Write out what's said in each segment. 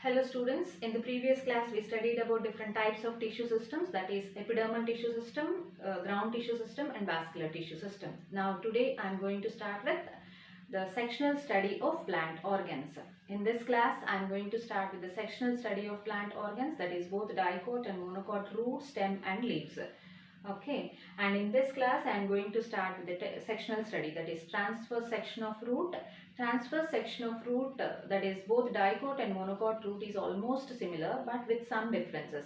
Hello students, in the previous class we studied about different types of tissue systems, that is epidermal tissue system, ground tissue system and vascular tissue system. Now today I am going to start with the sectional study of plant organs. In this class I am going to start with the sectional study of plant organs, that is both dicot and monocot root, stem and leaves. Okay, and in this class I am going to start with the sectional study, that is transverse section of root. Transverse section of root, that is both dicot and monocot root, is almost similar but with some differences.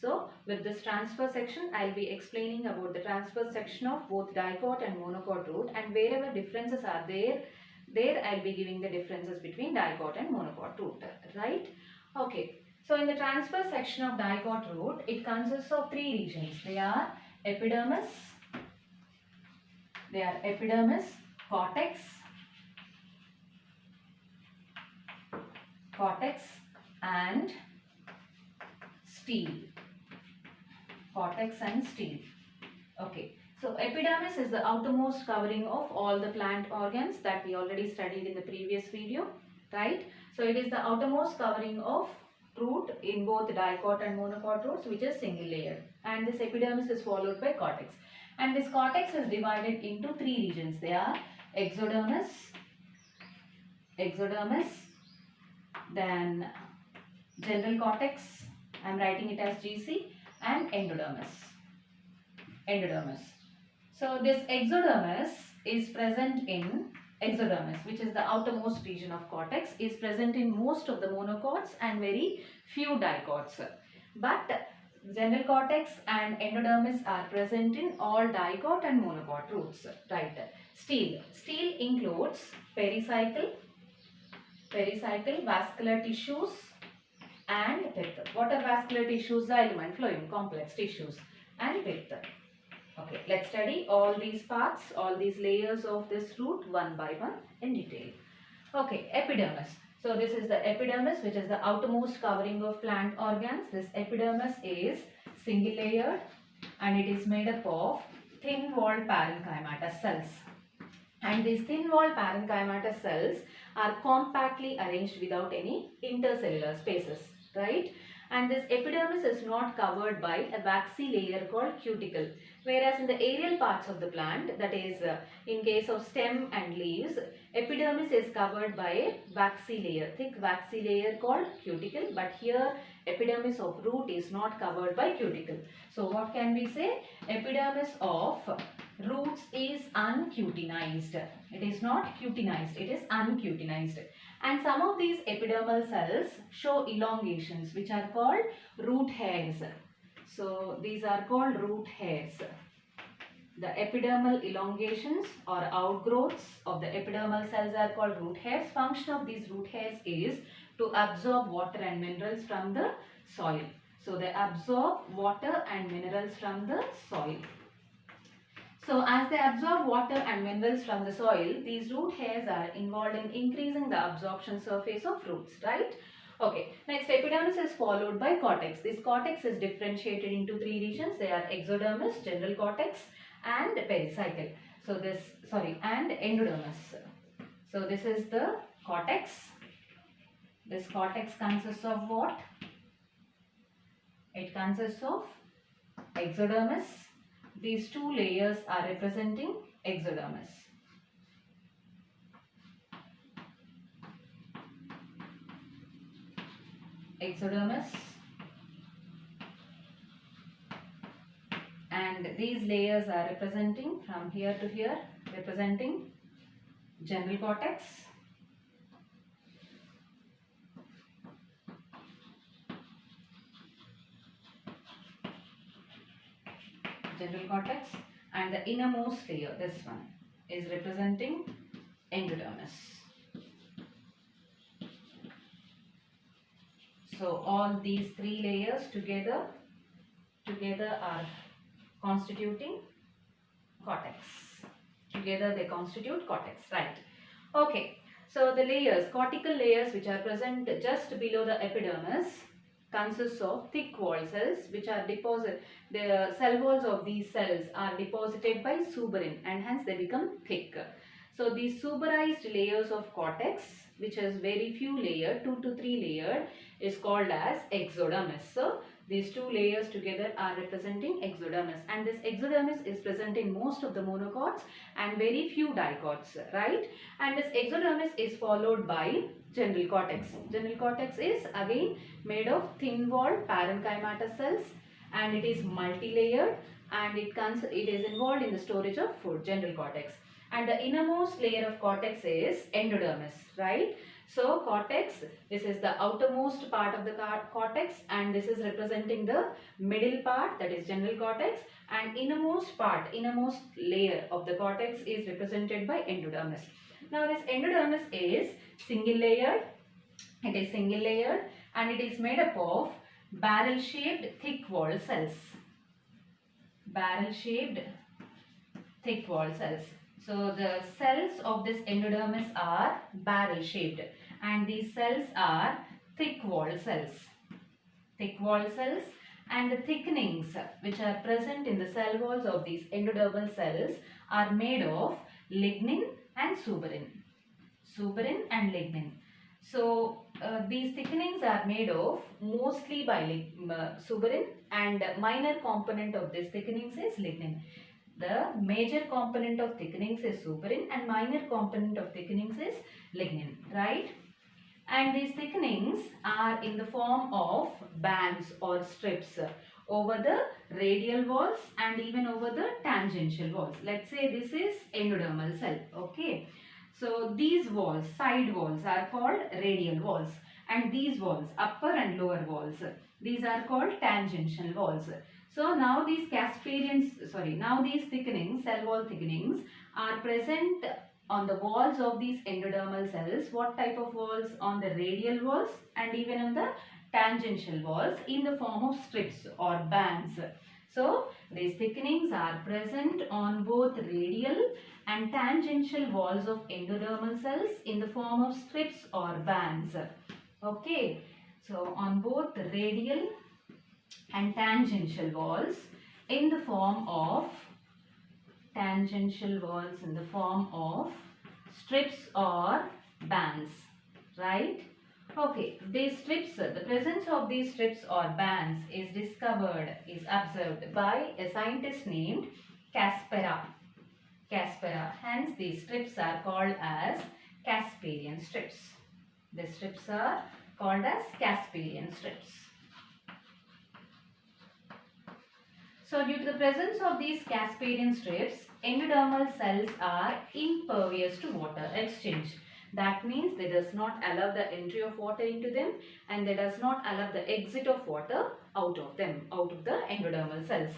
So with this transverse section I will be explaining about the transverse section of both dicot and monocot root, and wherever differences are there I will be giving the differences between dicot and monocot root, right? Okay, so in the transverse section of dicot root, it consists of three regions. They are epidermis, cortex and stele. Okay, so epidermis is the outermost covering of all the plant organs that we already studied in the previous video, right? So it is the outermost covering of root in both dicot and monocot roots, which is single layer, and this epidermis is followed by cortex, and this cortex is divided into three regions. They are exodermis, then general cortex, I am writing it as GC, and endodermis. So this exodermis is present in which is the outermost region of cortex, is present in most of the monocots and very few dicots. But general cortex and endodermis are present in all dicot and monocot roots, right? Stele includes pericycle, vascular tissues and pith. What are vascular tissues? Xylem and phloem, complex tissues, and pith. Okay, let's study all these parts, all these layers of this root one by one in detail. Okay, epidermis. So this is the epidermis, which is the outermost covering of plant organs. This epidermis is single layered and it is made up of thin walled parenchymatous cells. And these thin walled parenchymatous cells are compactly arranged without any intercellular spaces, right? And this epidermis is not covered by a waxy layer called cuticle, whereas in the aerial parts of the plant, that is in case of stem and leaves, epidermis is covered by a waxy layer, thick waxy layer called cuticle, but here epidermis of root is not covered by cuticle. So what can we say? Epidermis of roots is uncutinized. It is not cutinized, it is uncutinized. And some of these epidermal cells show elongations, which are called root hairs. So these are called root hairs. The epidermal elongations or outgrowths of the epidermal cells are called root hairs. Function of these root hairs is to absorb water and minerals from the soil. So they absorb water and minerals from the soil. So as they absorb water and minerals from the soil, these root hairs are involved in increasing the absorption surface of roots, right? Okay, next epidermis is followed by cortex. This cortex is differentiated into three regions. They are exodermis, general cortex and pericycle. So and endodermis. So this is the cortex. This cortex consists of what? It consists of exodermis. These two layers are representing exodermis. And these layers are representing from here to here, representing general cortex, and the innermost layer, this one, is representing endodermis. So all these three layers together are constituting cortex. Together they constitute cortex, right? Okay, so the layers, cortical layers, which are present just below the epidermis, consists of thick wall cells, which are deposited. The cell walls of these cells are deposited by suberin and hence they become thick. So these suberized layers of cortex which is very few layered, 2 to 3 layered, is called as exodermis. So these two layers together are representing exodermis, and this exodermis is present in most of the monocots and very few dicots, right? And this exodermis is followed by general cortex. General cortex is again made of thin walled parenchymatous cells, and it is multi-layered, and it is involved in the storage of food, general cortex. And the innermost layer of cortex is endodermis, right? So cortex, this is the outermost part of the cortex, and this is representing the middle part, that is general cortex, and innermost part, innermost layer of the cortex is represented by endodermis. Now this endodermis is single layered, it is single layered, and it is made up of barrel shaped thick walled cells. Barrel shaped thick walled cells. So the cells of this endodermis are barrel shaped, and these cells are thick walled cells. Thick walled cells, and the thickenings which are present in the cell walls of these endodermal cells are made of lignin and suberin. Suberin and lignin. So these thickenings are made of mostly by suberin, and minor component of this thickenings is lignin. The major component of thickenings is suberin, and minor component of thickenings is lignin, right? And these thickenings are in the form of bands or strips over the radial walls and even over the tangential walls. Let's say this is endodermal cell, okay? So these walls, side walls, are called radial walls, and these walls, upper and lower walls, these are called tangential walls. So now these these thickenings, cell wall thickenings, are present on the walls of these endodermal cells. What type of walls? On the radial walls and even on the tangential walls in the form of strips or bands. So these thickenings are present on both radial and tangential walls of endodermal cells in the form of strips or bands. Okay, so on both the radial and tangential walls in the form of strips or bands, right? Okay, these strips, the presence of these strips or bands is observed by a scientist named Caspera. Hence these strips are called as Casparian strips. The strips are called as Casparian strips. So due to the presence of these Casparian strips, endodermal cells are impervious to water exchange. That means they does not allow the entry of water into them, and they does not allow the exit of water out of them, out of the endodermal cells.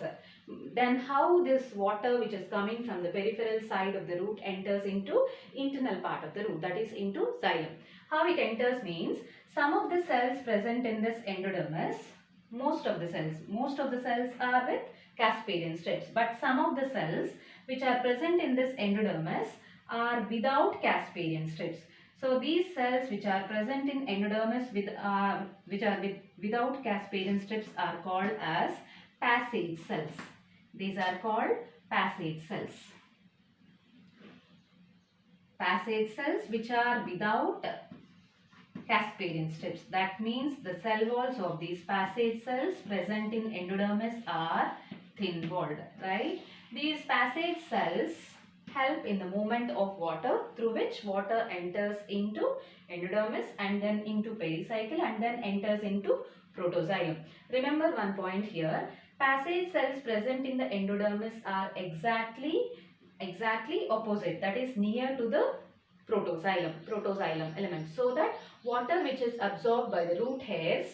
Then how this water which is coming from the peripheral side of the root enters into internal part of the root, that is into xylem. How it enters means some of the cells present in this endodermis, most of the cells are with Casparian strips, but some of the cells which are present in this endodermis are without Casparian strips. So these cells which are present in endodermis without Casparian strips are called as passage cells. These are called passage cells. Passage cells which are without Casparian strips. That means the cell walls of these passage cells present in endodermis are thin walled, right? These passage cells help in the movement of water, through which water enters into endodermis and then into pericycle and then enters into protoxylem. Remember one point here, passage cells present in the endodermis are exactly opposite, that is near to the protoxylem element, so that water which is absorbed by the root hairs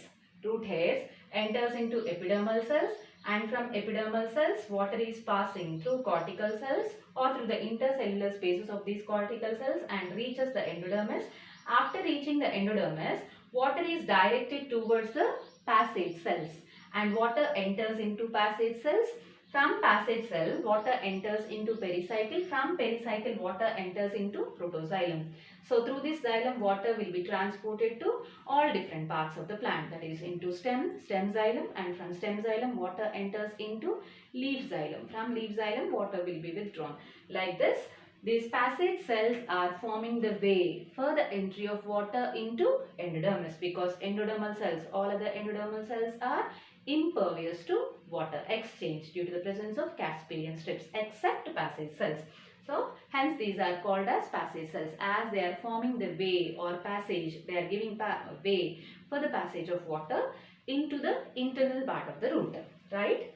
enters into epidermal cells, and from epidermal cells water is passing through cortical cells or through the intercellular spaces of these cortical cells and reaches the endodermis. After reaching the endodermis, water is directed towards the passage cells, and water enters into passage cells. From passage cell, water enters into pericycle. From pericycle, water enters into protoxylem. So through this xylem, water will be transported to all different parts of the plant, that is into stem xylem, and from stem xylem, water enters into leaf xylem. From leaf xylem, water will be withdrawn. Like this, These passage cells are forming the way for the entry of water into endodermis, because endodermal cells, all other endodermal cells are impervious to water exchange due to the presence of Casparian strips except passage cells. So hence these are called as passage cells, as they are forming the way or passage, they are giving way for the passage of water into the internal part of the root, right?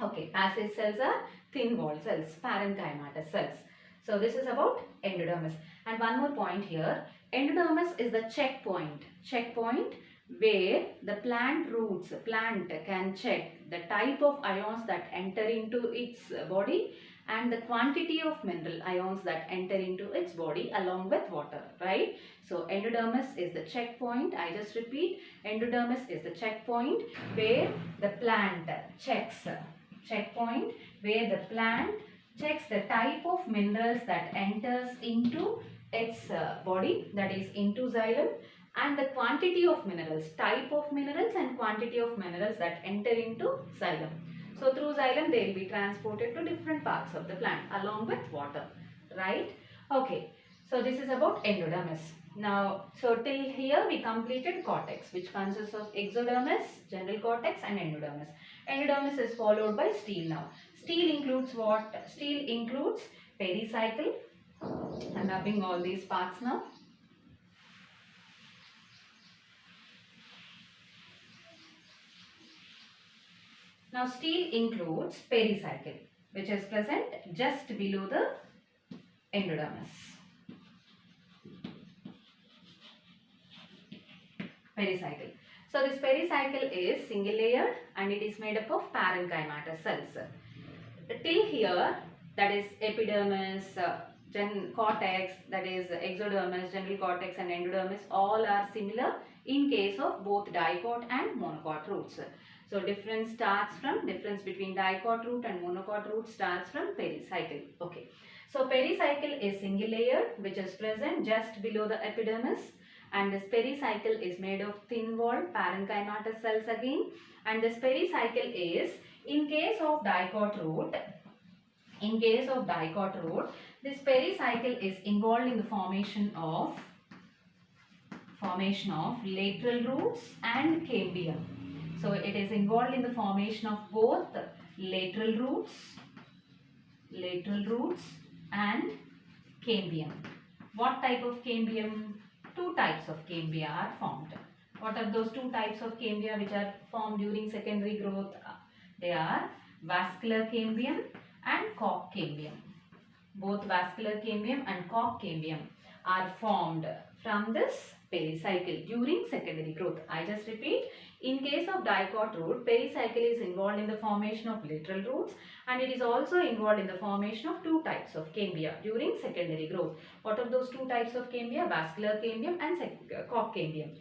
Okay, passage cells are thin walled cells, parenchymatous cells. So this is about endodermis. And one more point here, endodermis is the checkpoint where the plant can check the type of ions that enter into its body and the quantity of mineral ions that enter into its body along with water, right? So endodermis is the checkpoint. I just repeat, endodermis is the checkpoint where the plant checks the type of minerals that enters into its body, that is into xylem, and the quantity of minerals, type of minerals and quantity of minerals that enter into xylem. So through xylem they will be transported to different parts of the plant along with water, right? Okay, so this is about endodermis. Now, so till here we completed cortex, which consists of exodermis, general cortex and endodermis. Endodermis is followed by stele now. Stele includes what? Stele includes pericycle. I'm rubbing all these parts now. Now stele includes pericycle, which is present just below the endodermis. Pericycle. So this pericycle is single layered and it is made up of parenchymatous cells. Till here, that is epidermis, cortex, that is exodermis, general cortex and endodermis, all are similar in case of both dicot and monocot roots. So difference between dicot root and monocot root starts from pericycle. Okay. So pericycle is single layered, which is present just below the epidermis, and this pericycle is made of thin walled parenchymatous cells again, and this pericycle is, in case of dicot root, this pericycle is involved in the formation of lateral roots and cambium. So it is involved in the formation of both lateral roots and cambium. What type of cambium? Two types of cambia are formed. What are those two types of cambia which are formed during secondary growth? They are vascular cambium and cork cambium. Both vascular cambium and cork cambium are formed from this pericycle during secondary growth. I just repeat, in case of dicot root, pericycle is involved in the formation of lateral roots and it is also involved in the formation of two types of cambia during secondary growth. What are those two types of cambia? Vascular cambium and cork cambium.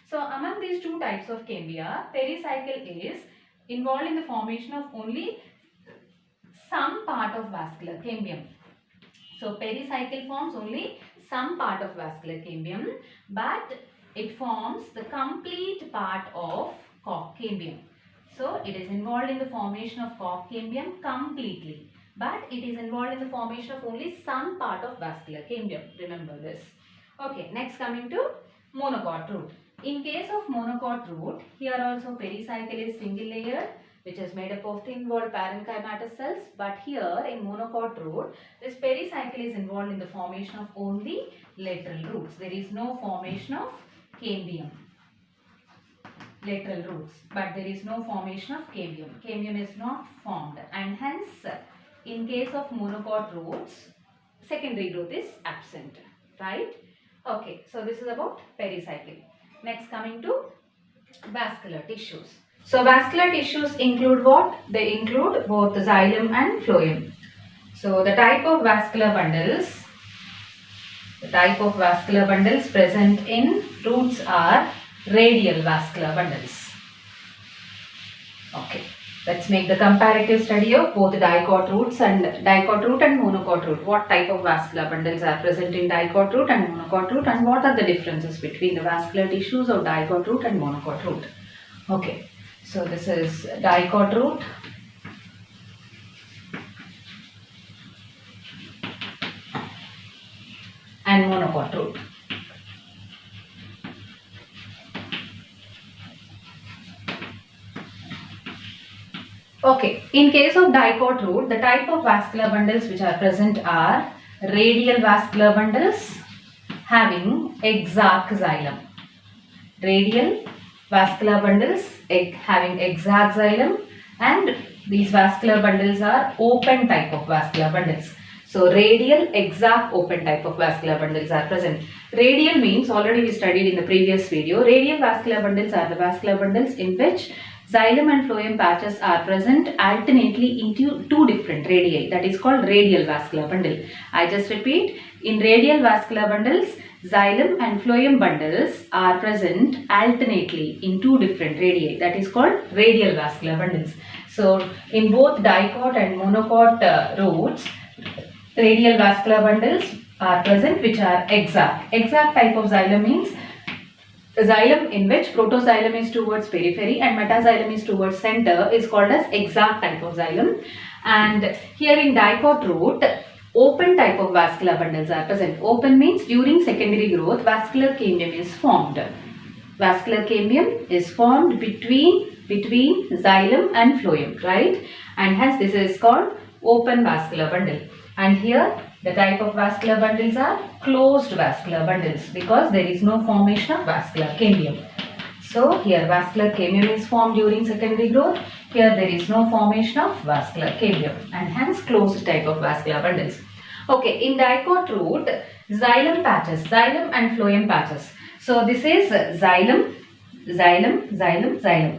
So among these two types of cambia, pericycle is involved in the formation of only some part of vascular cambium. So pericycle forms only some part of vascular cambium, but it forms the complete part of cork cambium. So it is involved in the formation of cork cambium completely, but it is involved in the formation of only some part of vascular cambium. Remember this. Okay, next coming to monocot root. In case of monocot root, here also pericycle is single layered, which is made up of thin walled parenchymatous cells, but here in monocot root, this pericycle is involved in the formation of only lateral roots. There is no formation of cambium, lateral roots, but there is no formation of cambium. Cambium is not formed, and hence in case of monocot roots, secondary growth is absent, right? Okay, so this is about pericycle. Next coming to vascular tissues. So vascular tissues include what? They include both xylem and phloem. So the type of vascular bundles present in roots are radial vascular bundles. Okay, let's make the comparative study of both dicot root and monocot root. What type of vascular bundles are present in dicot root and monocot root, and what are the differences between the vascular tissues of dicot root and monocot root? Okay, so this is dicot root. monocot root. Okay, in case of dicot root, the type of vascular bundles which are present are radial vascular bundles having exact xylem. Radial vascular bundles having exact xylem, and these vascular bundles are open type of vascular bundles. So radial exact open type of vascular bundles are present. Radial means, already we studied in the previous video, radial vascular bundles are the vascular bundles in which xylem and phloem patches are present alternately into two different radii. That is called radial vascular bundle. I just repeat, in radial vascular bundles, xylem and phloem bundles are present alternately in two different radii. That is called radial vascular bundles. So in both dicot and monocot roots, radial vascular bundles are present which are exact. Exact type of xylem means xylem in which protoxylem is towards periphery and metaxylem is towards center is called as exact type of xylem. And here in dicot root, open type of vascular bundles are present. Open means during secondary growth, vascular cambium is formed. Vascular cambium is formed between xylem and phloem, right? And hence this is called open vascular bundle. And here the type of vascular bundles are closed vascular bundles because there is no formation of vascular cambium. So here vascular cambium is formed during secondary growth. Here there is no formation of vascular cambium and hence closed type of vascular bundles. Okay, in dicot root, xylem patches, xylem and phloem patches. So this is xylem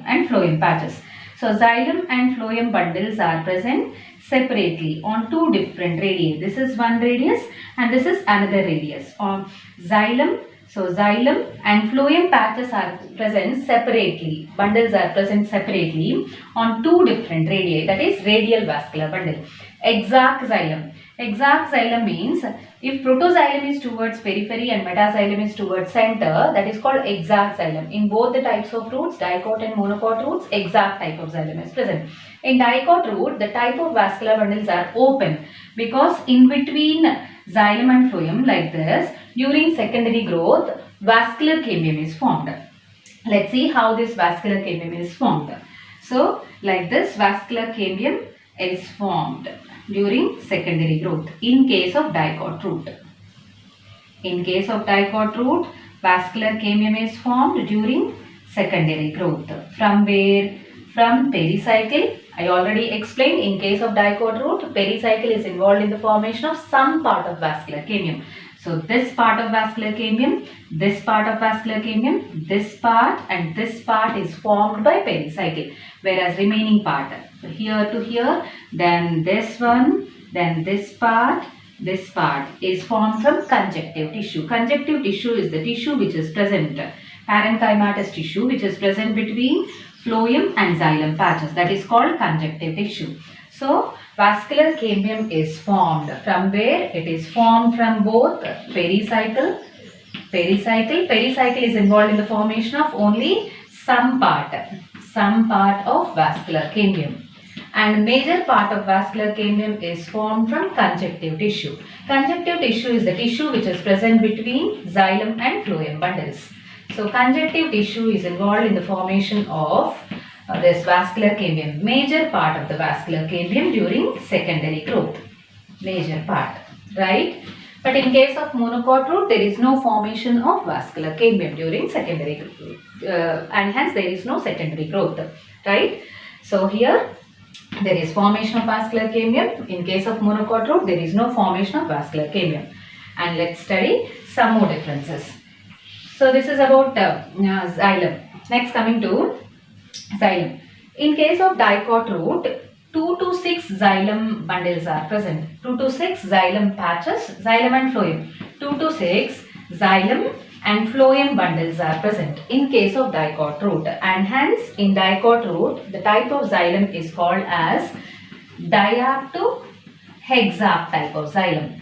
and phloem patches. So xylem and phloem bundles are present separately on two different radii. This is one radius and this is another radius. On xylem, so xylem and phloem patches are present separately. Bundles are present separately on two different radii. That is radial vascular bundle. Exact xylem. Exact xylem means if protoxylem is towards periphery and metaxylem is towards center, that is called exact xylem. In both the types of roots, dicot and monocot roots, exact type of xylem is present. In dicot root, the type of vascular bundles are open because in between xylem and phloem, like this, during secondary growth, vascular cambium is formed. Let's see how this vascular cambium is formed. So, like this, vascular cambium is formed during secondary growth in case of dicot root. In case of dicot root, vascular cambium is formed during secondary growth. From where? From pericycle. I already explained, in case of dicot root, pericycle is involved in the formation of some part of vascular cambium. So this part of vascular cambium, this part of vascular cambium, this part and this part is formed by pericycle, whereas remaining part here to here, then this one, then this part is formed from conjunctive tissue. Conjunctive tissue is the tissue which is present, parenchymatous tissue which is present between phloem and xylem patches. That is called conjunctive tissue. So vascular cambium is formed from where? It is formed from both pericycle. Pericycle is involved in the formation of only some part of vascular cambium. And major part of vascular cambium is formed from conjunctive tissue. Conjunctive tissue is the tissue which is present between xylem and phloem bundles. So conjunctive tissue is involved in the formation of this vascular cambium, major part of the vascular cambium during secondary growth, major part, right? But in case of monocot root, there is no formation of vascular cambium during secondary growth, and hence there is no secondary growth, right? So here there is formation of vascular cambium. In case of monocot root, there is no formation of vascular cambium. And let's study some more differences. So this is about xylem. Next, coming to xylem. In case of dicot root, 2 to 6 xylem bundles are present. 2 to 6 xylem patches, xylem and phloem. 2 to 6 xylem and phloem bundles are present in case of dicot root. And hence, in dicot root, the type of xylem is called as diaptohexact type of xylem.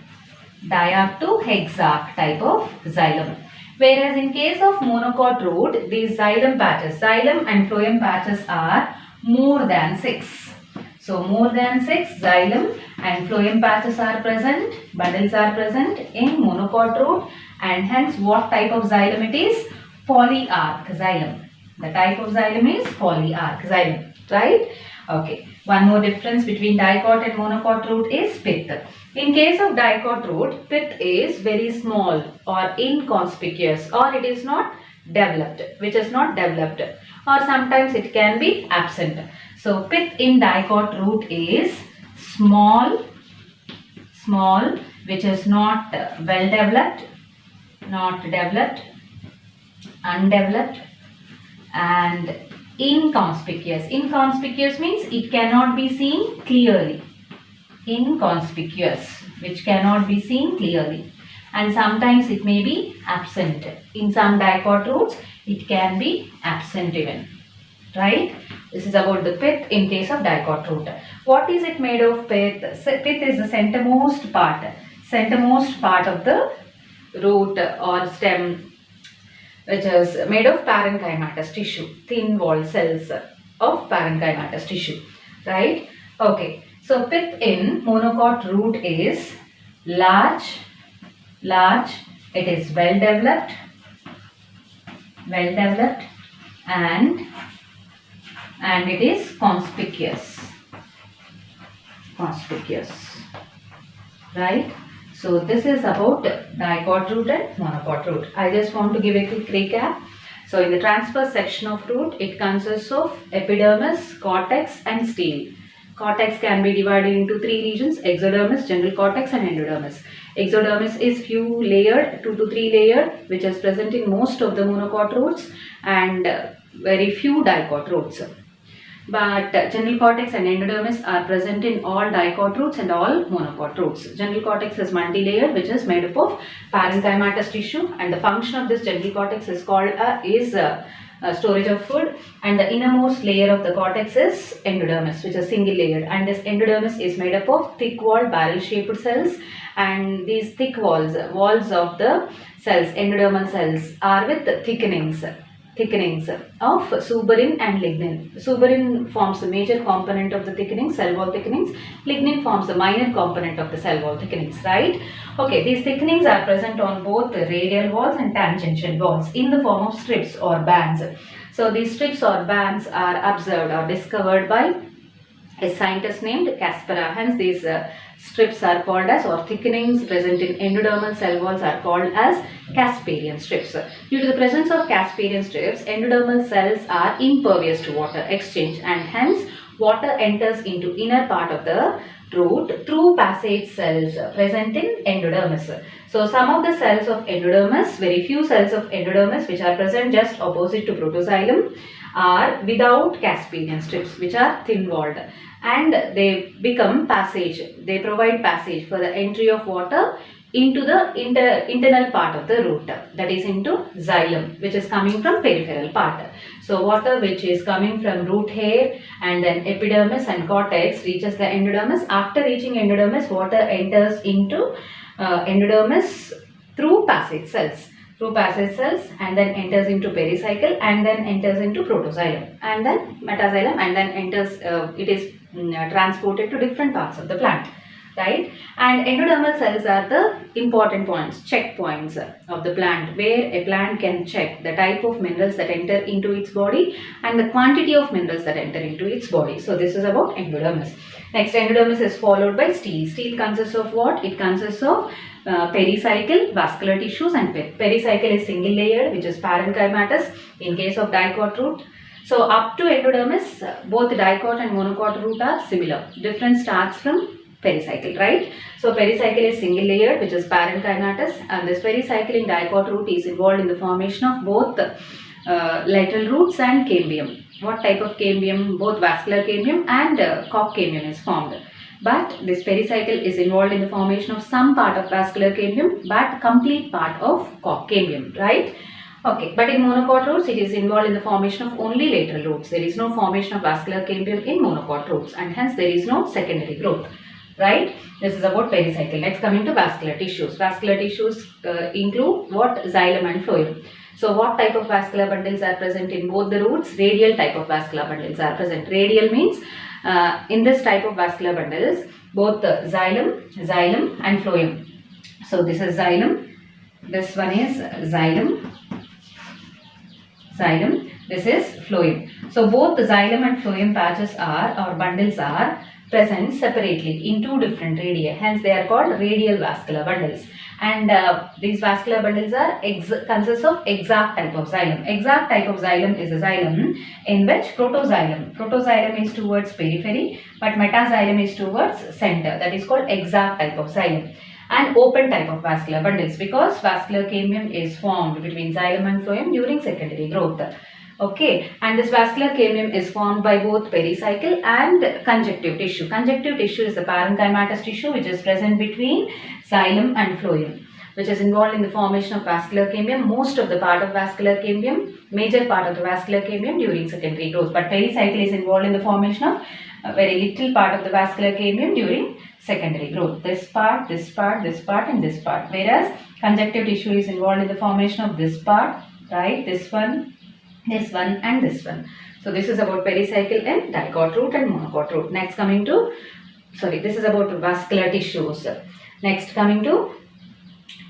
Diaptohexact type of xylem. Whereas in case of monocot root, these xylem patches, xylem and phloem patches are more than 6. So more than 6 xylem and phloem patches are present, bundles are present in monocot root, and hence what type of xylem it is? Polyarch xylem. The type of xylem is polyarch xylem, right? Okay. One more difference between dicot and monocot root is pith. In case of dicot root, pith is very small or inconspicuous, or it is not developed, which is not developed, or sometimes it can be absent. So pith in dicot root is small, which is not well developed, undeveloped, and inconspicuous. Inconspicuous means it cannot be seen clearly. Inconspicuous, which cannot be seen clearly. And sometimes it may be absent. In some dicot roots, it can be absent even. Right? This is about the pith in case of dicot root. What is it made of, pith? Pith is the centermost part of the root or stem, which is made of parenchymatous tissue, thin walled cells of parenchymatous tissue. Right? Okay. So pith in monocot root is large, it is well developed, and it is conspicuous, right? So this is about dicot root and monocot root. I just want to give a quick recap. So in the transverse section of root, it consists of epidermis, cortex and stele. Cortex can be divided into 3 regions: exodermis, general cortex and endodermis. Exodermis is few layered, 2 to 3 layered, which is present in most of the monocot roots and very few dicot roots. But general cortex and endodermis are present in all dicot roots and all monocot roots. General cortex is multi-layered, which is made up of parenchymatous tissue, and the function of this general cortex is called storage of food, and the innermost layer of the cortex is endodermis, which is single layered, and this endodermis is made up of thick walled barrel shaped cells, and these thick walls of the cells, endodermal cells, are with thickenings of suberin and lignin. Suberin forms the major component of the thickening, cell wall thickenings. Lignin forms the minor component of the cell wall thickenings, right? Okay, these thickenings are present on both the radial walls and tangential walls in the form of strips or bands. So these strips or bands are observed or discovered by a scientist named Caspera. Hence these strips are called as, or thickenings present in endodermal cell walls are called as Casparian strips. Due to the presence of Casparian strips, endodermal cells are impervious to water exchange, and hence water enters into inner part of the root through passage cells present in endodermis. So some of the cells of endodermis, very few cells of endodermis which are present just opposite to protoxylem, are without Casparian strips, which are thin walled, and they become passage. They provide passage for the entry of water into the internal part of the root, that is into xylem, which is coming from peripheral part. So water which is coming from root hair and then epidermis and cortex reaches the endodermis. After reaching endodermis, water enters into endodermis through passage cells, and then enters into pericycle, and then enters into protoxylem, and then metaxylem, and then enters, it is transported to different parts of the plant, right? And endodermal cells are the important points, checkpoints of the plant, where a plant can check the type of minerals that enter into its body and the quantity of minerals that enter into its body. So this is about endodermis. Next, endodermis is followed by stele. Stele consists of what? It consists of pericycle, vascular tissues and pith. Pericycle is single layered, which is parenchymatous in case of dicot root. So up to endodermis, both dicot and monocot root are similar. Difference starts from pericycle, right? So pericycle is single layered, which is parenchymatous, and this pericycle in dicot root is involved in the formation of both lateral roots and cambium. What type of cambium? Both vascular cambium and cork cambium is formed. But this pericycle is involved in the formation of some part of vascular cambium, but complete part of cork cambium, right? Okay, but in monocot roots, it is involved in the formation of only lateral roots. There is no formation of vascular cambium in monocot roots, and hence there is no secondary growth, right? This is about pericycle. Next, coming to vascular tissues. Vascular tissues include what? Xylem and phloem. So what type of vascular bundles are present in both the roots? Radial type of vascular bundles are present. Radial means in this type of vascular bundles, both the xylem and phloem. So this is xylem, this one is xylem, this is phloem. So both the xylem and phloem patches are, or bundles are, present separately in two different radii. Hence they are called radial vascular bundles. And these vascular bundles are consist of exact type of xylem. Exact type of xylem is a xylem in which protoxylem is towards periphery, but metaxylem is towards center. That is called exact type of xylem. And open type of vascular bundles, because vascular cambium is formed between xylem and phloem during secondary growth. Okay, and this vascular cambium is formed by both pericycle and conjunctive tissue. Conjunctive tissue is the parenchymatous tissue which is present between xylem and phloem, which is involved in the formation of vascular cambium. Most of the part of vascular cambium, major part of the vascular cambium during secondary growth, but pericycle is involved in the formation of a very little part of the vascular cambium during secondary growth. This part, this part, this part and this part. Whereas conjunctive tissue is involved in the formation of this part, right? This one and this one. So this is about pericycle and dicot root and monocot root. Next coming to, this is about vascular tissues. Next coming to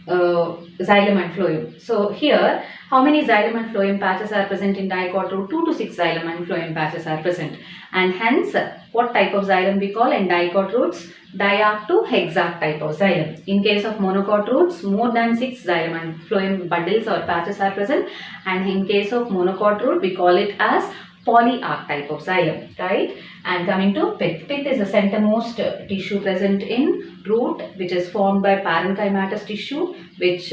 xylem and phloem. So here, how many xylem and phloem patches are present in dicot root? 2 to 6 xylem and phloem patches are present. And hence, what type of xylem we call in dicot roots? Diarct to hexarch type of xylem. In case of monocot roots, more than 6 xylem and phloem bundles or patches are present. And in case of monocot root, we call it as polyarch type of xylem, right? And coming to pith. Pith is the centermost tissue present in root, which is formed by parenchymatous tissue, which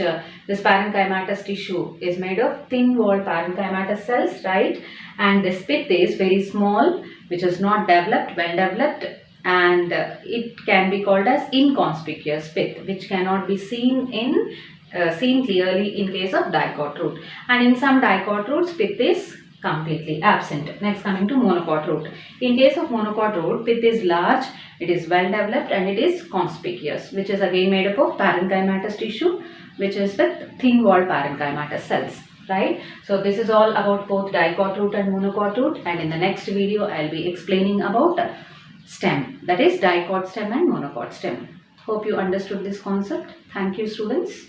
this parenchymatous tissue is made of thin walled parenchymatous cells, right? And this pith is very small, which is not developed, well developed, and it can be called as inconspicuous pith, which cannot be seen clearly in case of dicot root. And in some dicot roots, pith is completely absent. Next coming to monocot root. In case of monocot root, pith is large, it is well developed and it is conspicuous, which is again made up of parenchymatous tissue, which is with thin walled parenchymatous cells, right? So this is all about both dicot root and monocot root, and in the next video I'll be explaining about stem, that is dicot stem and monocot stem. Hope you understood this concept. Thank you, students.